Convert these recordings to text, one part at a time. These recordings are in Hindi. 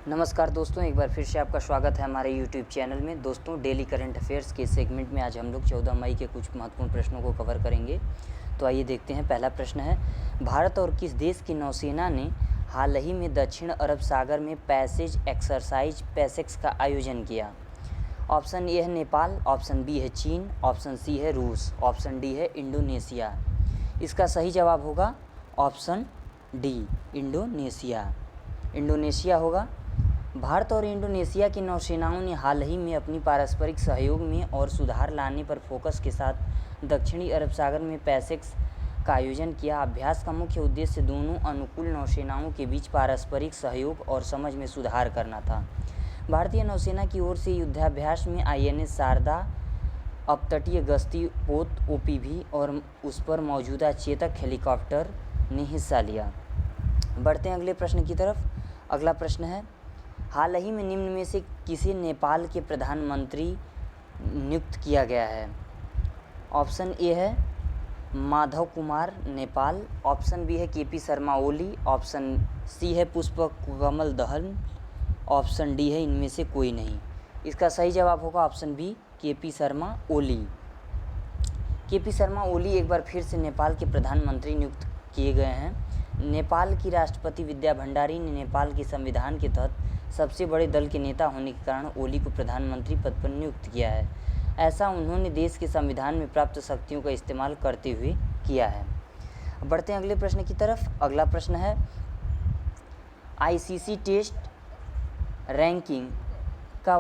नमस्कार दोस्तों, एक बार फिर से आपका स्वागत है हमारे यूट्यूब चैनल में। दोस्तों, डेली करंट अफेयर्स के सेगमेंट में आज हम लोग 14 मई के कुछ महत्वपूर्ण प्रश्नों को कवर करेंगे। तो आइए देखते हैं। पहला प्रश्न है, भारत और किस देश की नौसेना ने हाल ही में दक्षिण अरब सागर में पैसेज एक्सरसाइज पैसेक्स का आयोजन किया? ऑप्शन ए है नेपाल, ऑप्शन बी है चीन, ऑप्शन सी है रूस, ऑप्शन डी है इंडोनेशिया। इसका सही जवाब होगा ऑप्शन डी, इंडोनेशिया होगा। भारत और इंडोनेशिया की नौसेनाओं ने हाल ही में अपनी पारस्परिक सहयोग में और सुधार लाने पर फोकस के साथ दक्षिणी अरब सागर में पैसेक्स का आयोजन किया। अभ्यास का मुख्य उद्देश्य दोनों अनुकूल नौसेनाओं के बीच पारस्परिक सहयोग और समझ में सुधार करना था। भारतीय नौसेना की ओर से युद्धाभ्यास में INS शारदा, अपतटीय गश्ती पोत OPV और उस पर मौजूदा चेतक हेलीकॉप्टर ने हिस्सा लिया। बढ़ते हैं अगले प्रश्न की तरफ। अगला प्रश्न है, हाल ही में निम्न में से किसे नेपाल के प्रधानमंत्री नियुक्त किया गया है? ऑप्शन ए है माधव कुमार नेपाल, ऑप्शन बी है KP Sharma Oli, option C है पुष्प कमल दहल, ऑप्शन डी है इनमें से कोई नहीं। इसका सही जवाब होगा option B, KP Sharma Oli. KP Sharma Oli एक बार फिर से नेपाल के प्रधानमंत्री नियुक्त किए गए हैं। नेपाल की राष्ट्रपति विद्या भंडारी ने नेपाल के संविधान के तहत सबसे बड़े दल के नेता होने के कारण ओली को प्रधानमंत्री पद पर नियुक्त किया है। ऐसा उन्होंने देश के संविधान में प्राप्त शक्तियों का इस्तेमाल करते हुए किया है। बढ़ते हैं अगले प्रश्न की तरफ। अगला प्रश्न है, ICC टेस्ट रैंकिंग का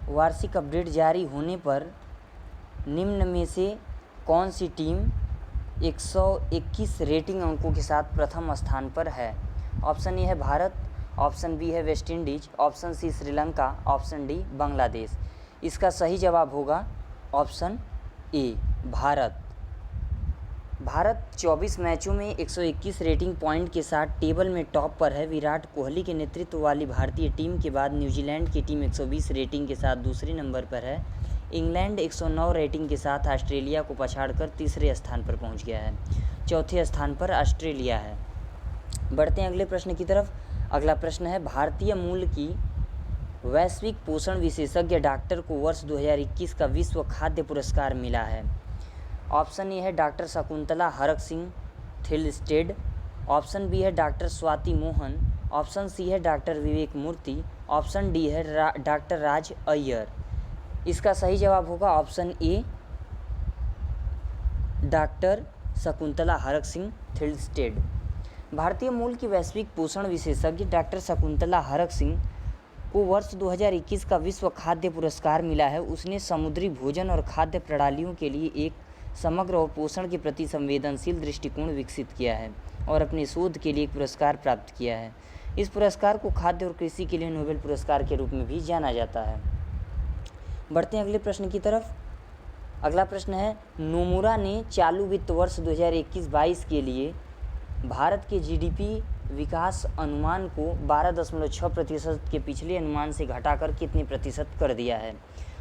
वार्षिक अपडेट जारी होने पर निम्न में से कौन सी टीम 121 रेटिंग अंकों के साथ प्रथम स्थान पर है? ऑप्शन ए है भारत, ऑप्शन बी है West Indies, option c Sri Lanka, option d Bangladesh. इसका सही जवाब होगा ऑप्शन ए, भारत। भारत 24 मैचों में 121 रेटिंग पॉइंट के साथ टेबल में टॉप पर है। विराट कोहली के नेतृत्व वाली भारतीय टीम के बाद न्यूजीलैंड की टीम 120 रेटिंग के साथ दूसरे नंबर पर है। इंग्लैंड 109 रेटिंग के साथ ऑस्ट्रेलिया को पछाड़कर तीसरे स्थान पर पहुंच गया है। चौथे स्थान पर ऑस्ट्रेलिया है। बढ़ते हैं अगले प्रश्न की तरफ। अगला प्रश्न है, भारतीय मूल की वैश्विक पोषण विशेषज्ञ डॉक्टर को वर्ष 2021 का विश्व खाद्य पुरस्कार मिला है। ऑप्शन ए है doctor Shakuntala Harak Singh Thilsted, option B है डॉक्टर स्वाति मोहन, ऑप्शन सी है doctor Vivek Murthy, option D है डॉक्टर राज अय्यर। इसका सही जवाब होगा option A, doctor Shakuntala Harak Singh Thilsted. भारतीय मूल की वैश्विक पोषण विशेषज्ञ डॉक्टर शकुंतला हरक सिंह को वर्ष 2021 का विश्व खाद्य पुरस्कार मिला है। उसने समुद्री भोजन और खाद्य प्रणालियों के लिए एक समग्र और पोषण के प्रति संवेदनशील दृष्टिकोण विकसित किया है और अपने शोध के लिए एक पुरस्कार प्राप्त किया है। इस पुरस्कार को खाद्य और कृषि के लिए नोबेल पुरस्कार के रूप में भी जाना जाता है। बढ़ते हैं अगले प्रश्न की तरफ। अगला प्रश्न है, नोमुरा ने चालू वित्त वर्ष 2021-22 के लिए भारत के GDP विकास अनुमान को 12.6% के पिछले अनुमान से घटाकर कितने प्रतिशत कर दिया है?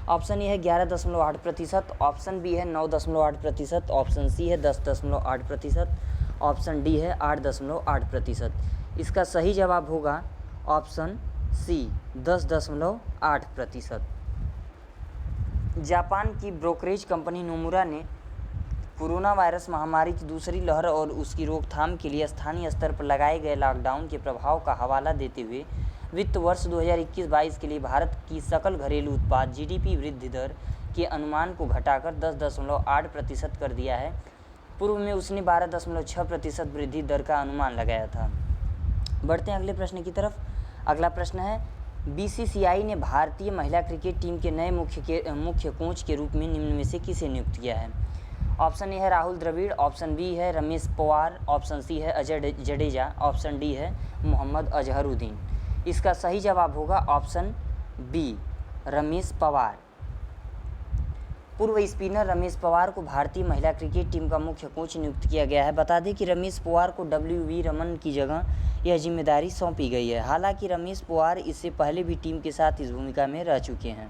ऑप्शन ए है 11.8%, ऑप्शन बी है 9.8%, ऑप्शन सी है 10.8%, ऑप्शन डी है 8.8%। इसका सही जवाब होगा ऑप्शन सी, 10.8%। जापान की ब्रोकरेज कंपनी नोमुरा ने कोरोना वायरस महामारी की दूसरी लहर और उसकी रोकथाम के लिए स्थानीय स्तर पर लगाए गए लॉकडाउन के प्रभाव का हवाला देते हुए वित्त वर्ष 2021-22 के लिए भारत की सकल घरेलू उत्पाद GDP वृद्धि दर के अनुमान को घटाकर 10.8% कर दिया है। पूर्व में उसने 12.6% वृद्धि दर का अनुमान लगाया था। बढ़ते हैं अगले प्रश्न की तरफ। अगला प्रश्न है, BCCI ने भारतीय महिला क्रिकेट टीम के नए मुख्य कोच के रूप में निम्न में से किसे नियुक्त किया है? ऑप्शन ए है राहुल द्रविड़, ऑप्शन बी है रमेश पवार, ऑप्शन सी है अजय जडेजा, ऑप्शन डी है मोहम्मद अजहरुद्दीन। इसका सही जवाब होगा ऑप्शन बी, रमेश पवार। पूर्व स्पिनर रमेश पवार को भारतीय महिला क्रिकेट टीम का मुख्य कोच नियुक्त किया गया है। बता दें कि रमेश पवार को WV रमन की जगह यह जिम्मेदारी सौंपी गई है। हालांकि रमेश पवार इससे पहले भी टीम के साथ इस भूमिका में रह चुके हैं।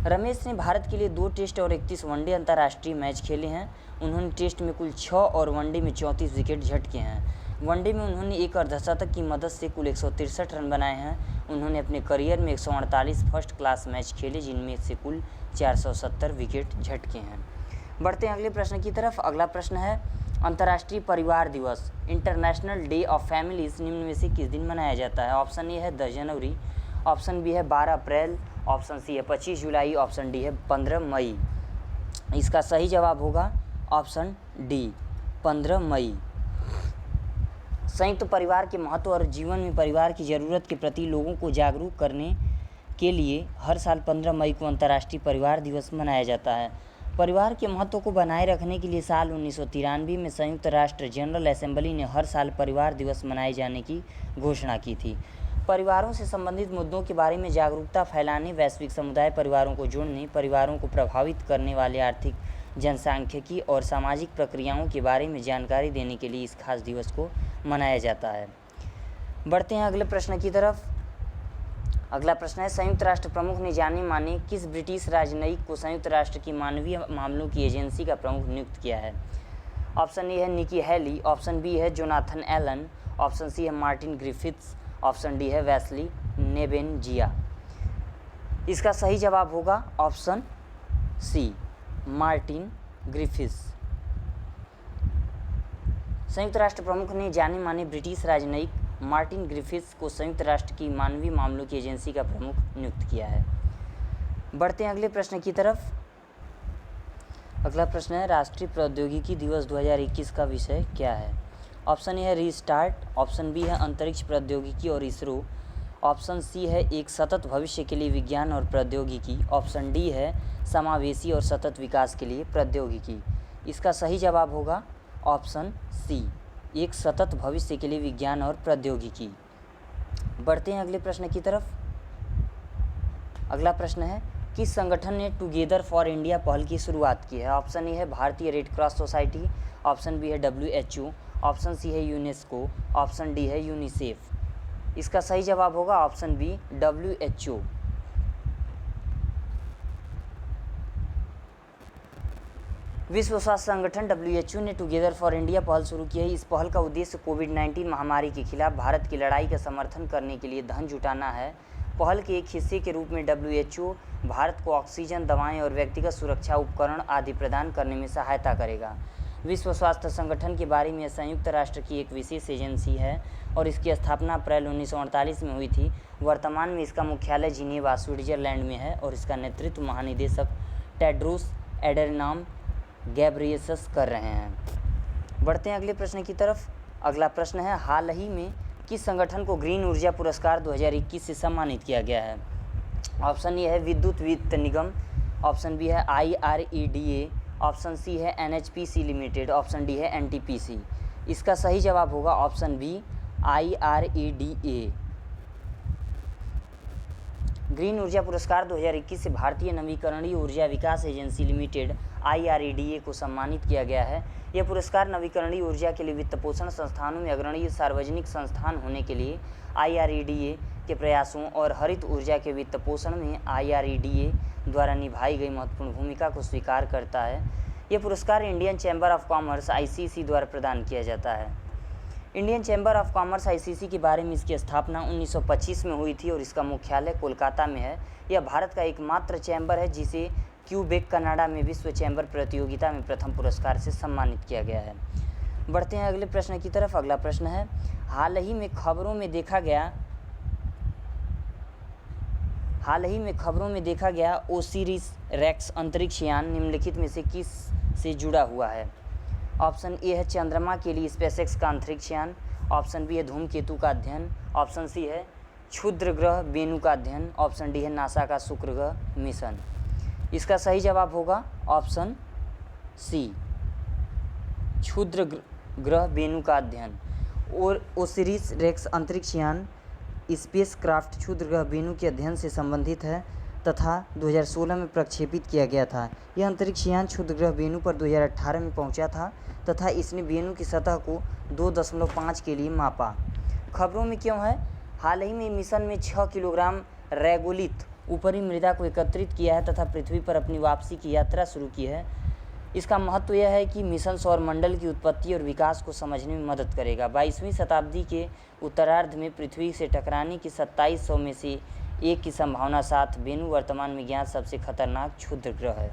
रमेश ने भारत के लिए 2 टेस्ट और 31 वनडे अंतर्राष्ट्रीय मैच खेले हैं। उन्होंने टेस्ट में कुल 6 और वनडे में 34 विकेट झटके हैं। वनडे में उन्होंने एक अर्धशतक की मदद से कुल 163 रन बनाए हैं। उन्होंने अपने करियर में 148 फर्स्ट क्लास मैच खेले, जिनमें से कुल 470 विकेट झटके हैं। बढ़ते हैं अगले प्रश्न की तरफ। अगला प्रश्न है अंतर्राष्ट्रीय परिवार दिवस, इंटरनेशनल डे ऑफ फैमिलीज, निम्न में से किस दिन मनाया जाता है? ऑप्शन ए है 10 जनवरी, ऑप्शन बी है 12 अप्रैल, ऑप्शन सी है 25 जुलाई, ऑप्शन डी है 15 मई। इसका सही जवाब होगा ऑप्शन डी 15 मई। संयुक्त परिवार के महत्व और जीवन में परिवार की ज़रूरत के प्रति लोगों को जागरूक करने के लिए हर साल 15 मई को अंतर्राष्ट्रीय परिवार दिवस मनाया जाता है। परिवार के महत्व को बनाए रखने के लिए साल 1993 में संयुक्त राष्ट्र जनरल असेंबली ने हर साल परिवार दिवस मनाए जाने की घोषणा की थी। परिवारों से संबंधित मुद्दों के बारे में जागरूकता फैलाने, वैश्विक समुदाय परिवारों को जोड़ने, परिवारों को प्रभावित करने वाले आर्थिक, जनसांख्यिकी और सामाजिक प्रक्रियाओं के बारे में जानकारी देने के लिए इस खास दिवस को मनाया जाता है। बढ़ते हैं अगले प्रश्न की तरफ। अगला प्रश्न है संयुक्त राष्ट्र प्रमुख ने जाने माने किस ब्रिटिश राजनयिक को संयुक्त राष्ट्र की मानवीय मामलों की एजेंसी का प्रमुख नियुक्त किया है? ऑप्शन ए है निकी हैली, ऑप्शन बी है जोनाथन एलन, ऑप्शन सी है मार्टिन ग्रिफिथ्स, ऑप्शन डी है वेस्ली नेबेनजिया। इसका सही जवाब होगा ऑप्शन सी मार्टिन ग्रिफिथ्स। संयुक्त राष्ट्र प्रमुख ने जाने माने ब्रिटिश राजनयिक मार्टिन ग्रिफिथ्स को संयुक्त राष्ट्र की मानवीय मामलों की एजेंसी का प्रमुख नियुक्त किया है। बढ़ते हैं अगले प्रश्न की तरफ। अगला प्रश्न है राष्ट्रीय प्रौद्योगिकी दिवस 2021 का विषय क्या है? ऑप्शन ए है रीस्टार्ट, ऑप्शन बी है अंतरिक्ष प्रौद्योगिकी और इसरो, ऑप्शन सी है एक सतत भविष्य के लिए विज्ञान और प्रौद्योगिकी, ऑप्शन डी है समावेशी और सतत विकास के लिए प्रौद्योगिकी। इसका सही जवाब होगा ऑप्शन सी एक सतत भविष्य के लिए विज्ञान और प्रौद्योगिकी। बढ़ते हैं अगले प्रश्न की तरफ। अगला प्रश्न है किस संगठन ने टुगेदर फॉर इंडिया पहल की शुरुआत की है? ऑप्शन ए है भारतीय Red Cross Society, option B है WHO, ऑप्शन सी है यूनेस्को, ऑप्शन डी है यूनिसेफ। इसका सही जवाब होगा ऑप्शन बी WHO। विश्व स्वास्थ्य संगठन WHO ने टुगेदर फॉर इंडिया पहल शुरू की है। इस पहल का उद्देश्य कोविड-19 महामारी के खिलाफ भारत की लड़ाई का समर्थन करने के लिए धन जुटाना है। पहल के एक हिस्से के रूप में WHO भारत को ऑक्सीजन, दवाएं और व्यक्तिगत सुरक्षा उपकरण आदि प्रदान करने में सहायता करेगा। विश्व स्वास्थ्य संगठन के बारे में संयुक्त राष्ट्र की एक विशेष एजेंसी है और इसकी स्थापना अप्रैल 1948 में हुई थी। वर्तमान में इसका मुख्यालय जिनेवा, स्विट्जरलैंड में है और इसका नेतृत्व महानिदेशक टेड्रोस एडहेनम गैब्रियेसस कर रहे हैं। बढ़ते हैं अगले प्रश्न की तरफ। अगला प्रश्न है हाल ही में किस संगठन को ग्रीन ऊर्जा पुरस्कार 2021 से सम्मानित किया गया है? ऑप्शन ए है विद्युत वित्त निगम, ऑप्शन बी है IREDA, ऑप्शन सी है NHPC लिमिटेड, ऑप्शन डी है NTPC। इसका सही जवाब होगा ऑप्शन बी IREDA। ग्रीन ऊर्जा पुरस्कार 2021 से भारतीय नवीकरणीय ऊर्जा विकास एजेंसी लिमिटेड IREDA को सम्मानित किया गया है। यह पुरस्कार नवीकरणीय ऊर्जा के लिए वित्तपोषण संस्थानों में अग्रणी सार्वजनिक संस्थान होने के लिए IREDA के प्रयासों और हरित ऊर्जा के वित्तपोषण में IREDA द्वारा निभाई गई महत्वपूर्ण भूमिका को स्वीकार करता है। यह पुरस्कार Indian chamber of commerce ICC द्वारा प्रदान किया जाता है। Indian chamber of commerce ICC के बारे में इसकी स्थापना 1925 में हुई थी और इसका मुख्यालय कोलकाता में है। यह भारत का एकमात्र चैम्बर है जिसे क्यूबेक कनाडा में विश्व चैम्बर प्रतियोगिता में प्रथम पुरस्कार से सम्मानित किया गया है। बढ़ते हैं अगले प्रश्न की तरफ। अगला प्रश्न है हाल ही में खबरों में देखा गया ओसिरिस रेक्स अंतरिक्ष यान निम्नलिखित में से किस से जुड़ा हुआ है? ऑप्शन ए है चंद्रमा के लिए स्पेसएक्स का अंतरिक्ष यान, ऑप्शन बी है धूमकेतु का अध्ययन, ऑप्शन सी है क्षुद्र ग्रह वेनु का अध्ययन, ऑप्शन डी है नासा का शुक्र ग्रह मिशन। इसका सही जवाब होगा ऑप्शन सी क्षुद्र ग्रह वेनु का अध्ययन। और ओसिरिस रेक्स अंतरिक्ष यान स्पेस क्राफ्ट क्षुद्र ग्रह वेनु के अध्ययन से संबंधित है तथा 2016 में प्रक्षेपित किया गया था। यह अंतरिक्ष यान क्षुद्र ग्रह वेनु पर 2018 में पहुंचा था तथा इसने वेनु की सतह को 2.5 के लिए मापा। खबरों में क्यों है? हाल ही में मिशन में 6 किलोग्राम रेगोलिथ ऊपरी मृदा को एकत्रित किया है तथा पृथ्वी पर अपनी वापसी की यात्रा शुरू की है। इसका महत्व यह है कि मिशन सौरमंडल की उत्पत्ति और विकास को समझने में मदद करेगा। 22वीं शताब्दी के उत्तरार्ध में पृथ्वी से टकराने की 2700 में से एक की संभावना साथ वेनु वर्तमान में ज्ञात सबसे खतरनाक क्षुद्र ग्रह है।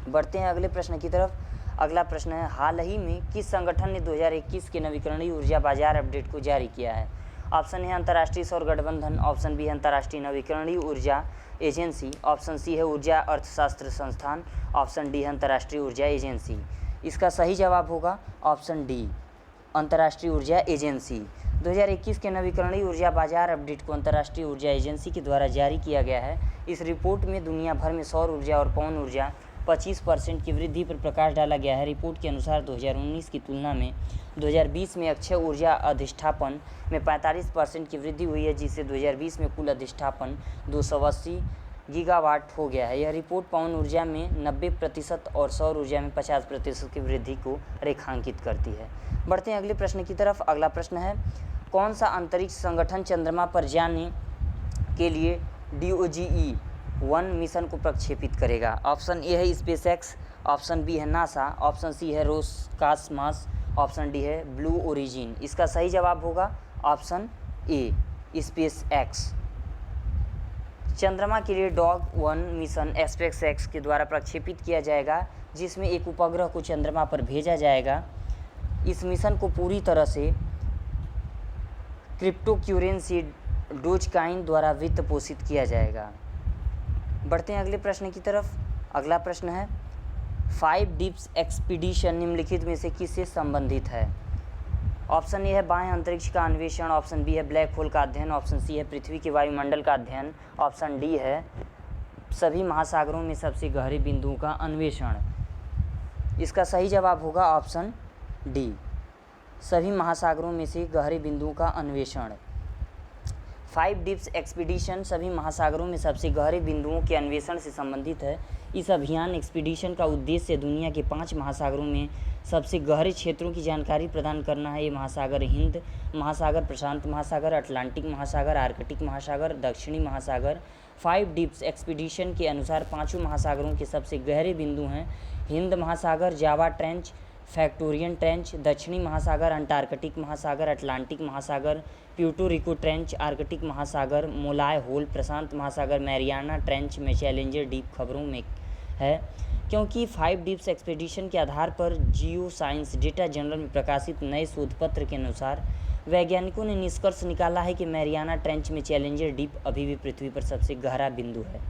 बढ़ते हैं अगले प्रश्न की तरफ। अगला प्रश्न है, हाल ही में किस संगठन ने 2021 के नवीकरणीय ऊर्जा बाजार अपडेट को जारी किया है? ऑप्शन है अंतर्राष्ट्रीय सौर गठबंधन, ऑप्शन बी है अंतर्राष्ट्रीय नवीकरणीय ऊर्जा एजेंसी, ऑप्शन सी है ऊर्जा अर्थशास्त्र संस्थान, ऑप्शन डी है अंतर्राष्ट्रीय ऊर्जा एजेंसी। इसका सही जवाब होगा ऑप्शन डी, अंतर्राष्ट्रीय ऊर्जा एजेंसी। 2021 के नवीकरणीय ऊर्जा बाजार अपडेट को अंतर्राष्ट्रीय ऊर्जा एजेंसी के द्वारा जारी किया गया है। इस रिपोर्ट में दुनिया भर में सौर ऊर्जा और पवन ऊर्जा 25% की वृद्धि पर प्रकाश डाला गया है। रिपोर्ट के अनुसार 2019 की तुलना में 2020 में अक्षय ऊर्जा अधिष्ठापन में 45% की वृद्धि हुई है, जिससे 2020 में कुल अधिष्ठापन 280 गीगावाट हो गया है। यह रिपोर्ट पवन ऊर्जा में 90% और सौर ऊर्जा में 50% की वृद्धि को रेखांकित करती है। बढ़ते हैं अगले प्रश्न की तरफ। अगला प्रश्न है, कौन सा अंतरिक्ष संगठन चंद्रमा पर जाने के लिए DOGE-1 मिशन को प्रक्षेपित करेगा? ऑप्शन ए है स्पेसएक्स, ऑप्शन बी है नासा, ऑप्शन सी है रोसकॉस्मॉस, ऑप्शन डी है ब्लू ओरिजिन। इसका सही जवाब होगा ऑप्शन ए, स्पेसएक्स। चंद्रमा के लिए DOG-1 मिशन स्पेसएक्स के द्वारा प्रक्षेपित किया जाएगा, जिसमें एक उपग्रह को चंद्रमा पर भेजा जाएगा। इस मिशन को पूरी तरह से क्रिप्टोक्यूरेंसी डोजकाइन द्वारा वित्त पोषित किया जाएगा। बढ़ते हैं अगले प्रश्न की तरफ। अगला प्रश्न है, 5 डिप्स एक्सपीडिशन निम्नलिखित में से किससे संबंधित है? ऑप्शन ए है बाह्य अंतरिक्ष का अन्वेषण, ऑप्शन बी है ब्लैक होल का अध्ययन, ऑप्शन सी है पृथ्वी के वायुमंडल का अध्ययन, ऑप्शन डी है सभी महासागरों में सबसे गहरे बिंदुओं का अन्वेषण। इसका सही जवाब होगा ऑप्शन डी, सभी महासागरों में से गहरे बिंदुओं का अन्वेषण। 5 डिप्स एक्सपीडिशन सभी महासागरों में सबसे गहरे बिंदुओं के अन्वेषण से संबंधित है। इस अभियान एक्सपीडिशन का उद्देश्य दुनिया के 5 महासागरों में सबसे गहरे क्षेत्रों की जानकारी प्रदान करना है। ये महासागर हिंद महासागर, प्रशांत महासागर, अटलांटिक महासागर, आर्कटिक महासागर, दक्षिणी महासागर। 5 डिप्स एक्सपीडिशन के अनुसार 5 महासागरों के सबसे गहरे बिंदु हैं हिंद महासागर, जावा ट्रेंच, फैक्टोरियन ट्रेंच, दक्षिणी महासागर, अंटार्कटिक महासागर, अटलांटिक महासागर, प्यूर्टो रिको ट्रेंच, आर्कटिक महासागर, मोलाय होल, प्रशांत महासागर, मैरियाना ट्रेंच में चैलेंजर डीप खबरों में है। क्योंकि 5 डिप्स एक्सपीडिशन के आधार पर जियो साइंस डेटा जर्नल में प्रकाशित नए शोध पत्र के अनुसार वैज्ञानिकों ने निष्कर्ष निकाला है कि मैरियाना ट्रेंच में चैलेंजर डीप अभी भी पृथ्वी पर सबसे गहरा बिंदु है।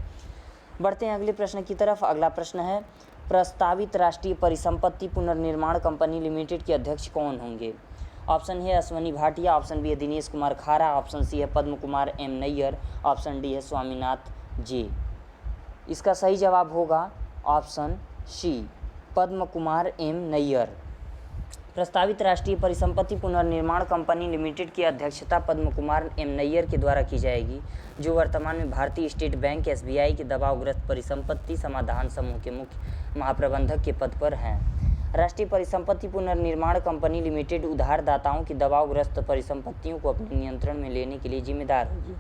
बढ़ते हैं अगले प्रश्न की तरफ। अगला प्रश्न है, प्रस्तावित राष्ट्रीय परिसंपत्ति पुनर्निर्माण कंपनी लिमिटेड के अध्यक्ष कौन होंगे? ऑप्शन है अश्वनी भाटिया, ऑप्शन बी है दिनेश कुमार खारा, ऑप्शन सी है Padma Kumar M Nair, option D है स्वामीनाथ जे। इसका सही जवाब होगा option C, Padma Kumar M Nair. प्रस्तावित राष्ट्रीय परिसंपत्ति पुनर्निर्माण कंपनी लिमिटेड की अध्यक्षता पद्म कुमार एम नैयर के द्वारा की जाएगी, जो वर्तमान में भारतीय स्टेट बैंक SBI के दबावग्रस्त परिसंपत्ति समाधान समूह के मुख्य महाप्रबंधक के पद पर हैं। राष्ट्रीय परिसंपत्ति पुनर्निर्माण कंपनी लिमिटेड उधारदाताओं की दबावग्रस्त परिसंपत्तियों को अपने नियंत्रण में लेने के लिए जिम्मेदार होगी।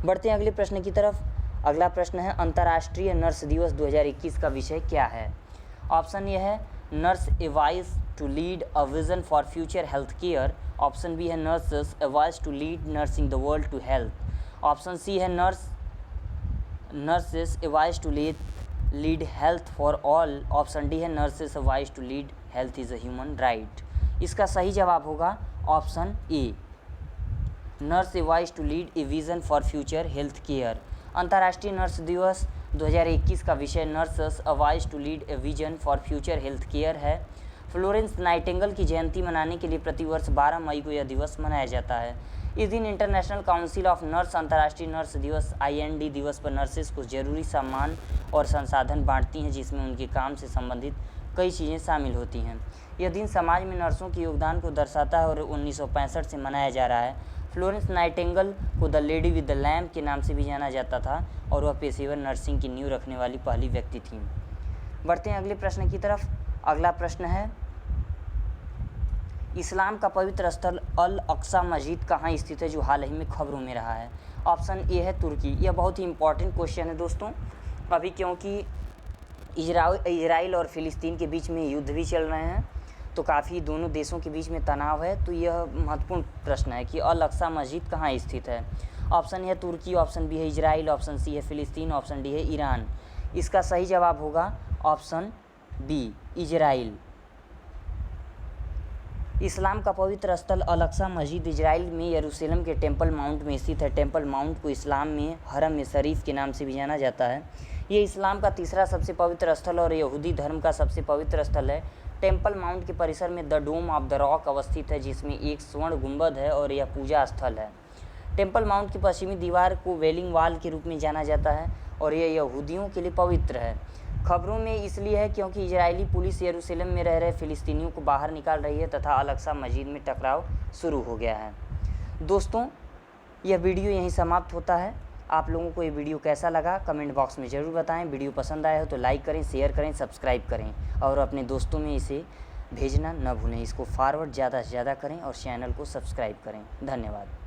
बढ़ते हैं अगले प्रश्न की तरफ। अगला प्रश्न है, अंतर्राष्ट्रीय नर्स दिवस 2021 का विषय क्या है? ऑप्शन ए है nurse a voice to lead a vision for future health care, option B है nurses a voice to lead nursing the world to health, option सी है nurses a voice to lead health for all, option D है nurses a voice to lead health is a human right. इसका सही जवाब होगा option A, nurse a voice to lead a vision for future health care. अंतर्राष्ट्रीय नर्स दिवस 2021 का विषय nurses a voice to lead a vision for future health care है। फ्लोरेंस नाइटिंगेल की जयंती मनाने के लिए प्रतिवर्ष 12 मई को यह दिवस मनाया जाता है। इस दिन इंटरनेशनल काउंसिल ऑफ नर्स अंतर्राष्ट्रीय नर्स दिवस IND दिवस पर नर्सेस को जरूरी सम्मान और संसाधन बांटती हैं, जिसमें उनके काम से संबंधित कई चीज़ें शामिल होती हैं। यह दिन समाज में नर्सों के योगदान को दर्शाता है और 1965 से मनाया जा रहा है। फ्लोरेंस नाइटिंगेल को the lady with the lamp के नाम से भी जाना जाता था और वह पेशेवर नर्सिंग की नींव रखने वाली पहली व्यक्ति थीं। बढ़ते हैं अगले प्रश्न की तरफ। अगला प्रश्न है, इस्लाम का पवित्र स्थल अल अक्सा मस्जिद कहाँ स्थित है, जो हाल ही में खबरों में रहा है? ऑप्शन ए है तुर्की। यह बहुत ही इंपॉर्टेंट क्वेश्चन है दोस्तों, अभी क्योंकि इजराइल और फ़िलिस्तीन के बीच में युद्ध भी चल रहे हैं, तो काफ़ी दोनों देशों के बीच में तनाव है। तो यह महत्वपूर्ण प्रश्न है कि अल अक्सा मस्जिद कहाँ स्थित है। ऑप्शन है तुर्की, ऑप्शन बी है इजराइल, ऑप्शन सी है फ़िलिस्तीन, ऑप्शन डी है ईरान। इसका सही जवाब होगा ऑप्शन बी, इजराइल। इस्लाम का पवित्र स्थल अल अक्सा मस्जिद इजराइल में यरूशलेम के टेम्पल माउंट में स्थित है। टेम्पल माउंट को इस्लाम में हरम शरीफ के नाम से भी जाना जाता है। ये इस्लाम का तीसरा सबसे पवित्र स्थल और यहूदी धर्म का सबसे पवित्र स्थल है। टेम्पल माउंट के परिसर में the Dome of the Rock अवस्थित है, जिसमें एक स्वर्ण गुंबद है और यह पूजा स्थल है। टेम्पल माउंट की पश्चिमी दीवार को वेलिंग वॉल के रूप में जाना जाता है और यह यहूदियों के लिए पवित्र है। खबरों में इसलिए है क्योंकि इजरायली पुलिस यरूशलेम में रह रहे फ़िलिस्तीनियों को बाहर निकाल रही है तथा अल अक्सा मस्जिद में टकराव शुरू हो गया है। दोस्तों, यह वीडियो यहीं समाप्त होता है। आप लोगों को ये वीडियो कैसा लगा कमेंट बॉक्स में ज़रूर बताएं। वीडियो पसंद आया हो तो लाइक करें, शेयर करें, सब्सक्राइब करें और अपने दोस्तों में इसे भेजना न भूलें। इसको फॉरवर्ड ज़्यादा से ज़्यादा करें और चैनल को सब्सक्राइब करें। धन्यवाद।